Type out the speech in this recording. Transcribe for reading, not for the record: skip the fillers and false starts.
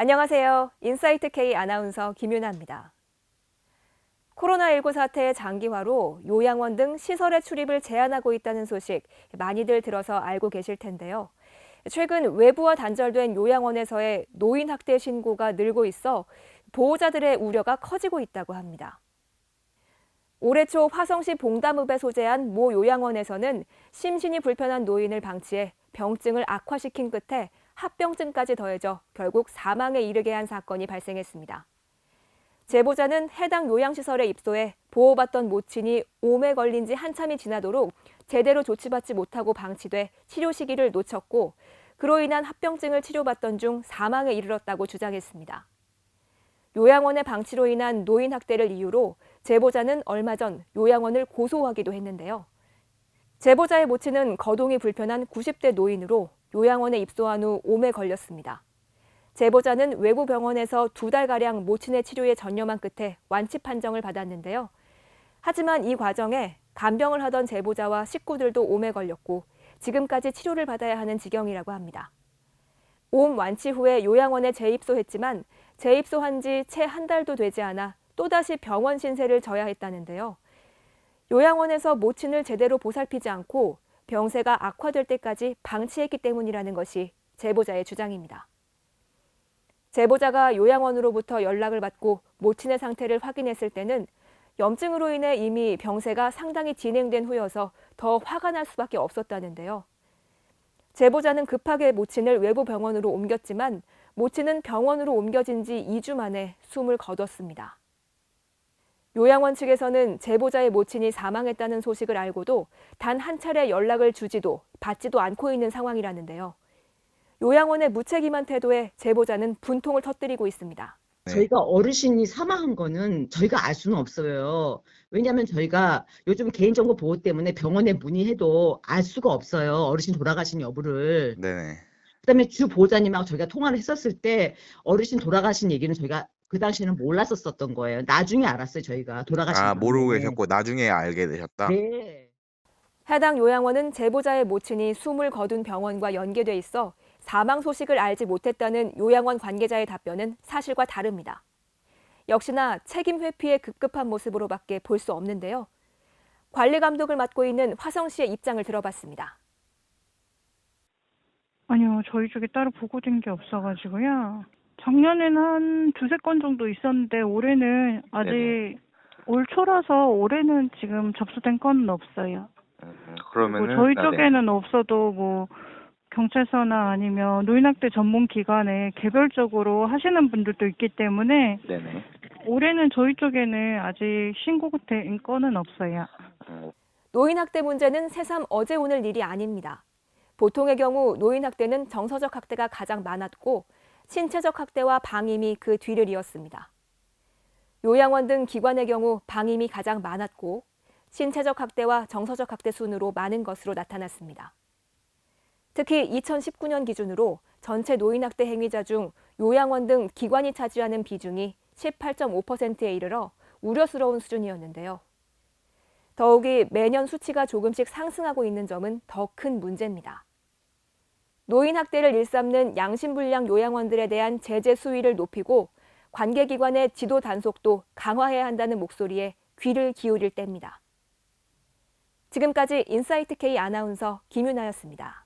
안녕하세요. 인사이트 K 아나운서 김윤아입니다. 코로나19 사태의 장기화로 요양원 등 시설의 출입을 제한하고 있다는 소식 많이들 들어서 알고 계실 텐데요. 최근 외부와 단절된 요양원에서의 노인 학대 신고가 늘고 있어 보호자들의 우려가 커지고 있다고 합니다. 올해 초 화성시 봉담읍에 소재한 모 요양원에서는 심신이 불편한 노인을 방치해 병증을 악화시킨 끝에 합병증까지 더해져 결국 사망에 이르게 한 사건이 발생했습니다. 제보자는 해당 요양시설에 입소해 보호받던 모친이 옴에 걸린 지 한참이 지나도록 제대로 조치받지 못하고 방치돼 치료 시기를 놓쳤고 그로 인한 합병증을 치료받던 중 사망에 이르렀다고 주장했습니다. 요양원의 방치로 인한 노인 학대를 이유로 제보자는 얼마 전 요양원을 고소하기도 했는데요. 제보자의 모친은 거동이 불편한 90대 노인으로 요양원에 입소한 후 옴에 걸렸습니다. 제보자는 외부 병원에서 2달가량 모친의 치료에 전념한 끝에 완치 판정을 받았는데요. 하지만 이 과정에 간병을 하던 제보자와 식구들도 옴에 걸렸고 지금까지 치료를 받아야 하는 지경이라고 합니다. 옴 완치 후에 요양원에 재입소했지만 재입소한 지 채 한 달도 되지 않아 또다시 병원 신세를 져야 했다는데요. 요양원에서 모친을 제대로 보살피지 않고 병세가 악화될 때까지 방치했기 때문이라는 것이 제보자의 주장입니다. 제보자가 요양원으로부터 연락을 받고 모친의 상태를 확인했을 때는 염증으로 인해 이미 병세가 상당히 진행된 후여서 더 화가 날 수밖에 없었다는데요. 제보자는 급하게 모친을 외부 병원으로 옮겼지만 모친은 병원으로 옮겨진 지 2주 만에 숨을 거뒀습니다. 요양원 측에서는 제보자의 모친이 사망했다는 소식을 알고도 단 한 차례 연락을 주지도 받지도 않고 있는 상황이라는데요. 요양원의 무책임한 태도에 제보자는 분통을 터뜨리고 있습니다. 저희가 어르신이 사망한 거는 저희가 알 수는 없어요. 왜냐하면 저희가 요즘 개인정보 보호 때문에 병원에 문의해도 알 수가 없어요. 어르신 돌아가신 여부를. 네네. 그다음에 주 보호자님하고 저희가 통화를 했었을 때 어르신 돌아가신 얘기는 저희가 그 당시에는 몰랐었던 거예요. 나중에 알았어요. 저희가 돌아가신 아, 모르고 다음에. 계셨고 나중에 알게 되셨다? 네. 해당 요양원은 제보자의 모친이 숨을 거둔 병원과 연계돼 있어 사망 소식을 알지 못했다는 요양원 관계자의 답변은 사실과 다릅니다. 역시나 책임 회피의 급급한 모습으로밖에 볼 수 없는데요. 관리 감독을 맡고 있는 화성시의 입장을 들어봤습니다. 아니요, 저희 쪽에 따로 보고된 게 없어가지고요. 작년에는 한 두세 건 정도 있었는데 올해는 아직 네네. 올 초라서 올해는 지금 접수된 건은 없어요. 뭐 그러면은 저희 네. 쪽에는 없어도 뭐 경찰서나 아니면 노인학대 전문 기관에 개별적으로 하시는 분들도 있기 때문에 네네. 올해는 저희 쪽에는 아직 신고된 건은 없어요. 노인 학대 문제는 새삼 어제 오늘 일이 아닙니다. 보통의 경우 노인 학대는 정서적 학대가 가장 많았고 신체적 학대와 방임이 그 뒤를 이었습니다. 요양원 등 기관의 경우 방임이 가장 많았고 신체적 학대와 정서적 학대 순으로 많은 것으로 나타났습니다. 특히 2019년 기준으로 전체 노인 학대 행위자 중 요양원 등 기관이 차지하는 비중이 18.5%에 이르러 우려스러운 수준이었는데요. 더욱이 매년 수치가 조금씩 상승하고 있는 점은 더 큰 문제입니다. 노인 학대를 일삼는 양심불량 요양원들에 대한 제재 수위를 높이고 관계기관의 지도 단속도 강화해야 한다는 목소리에 귀를 기울일 때입니다. 지금까지 인사이트 K 아나운서 김윤아였습니다.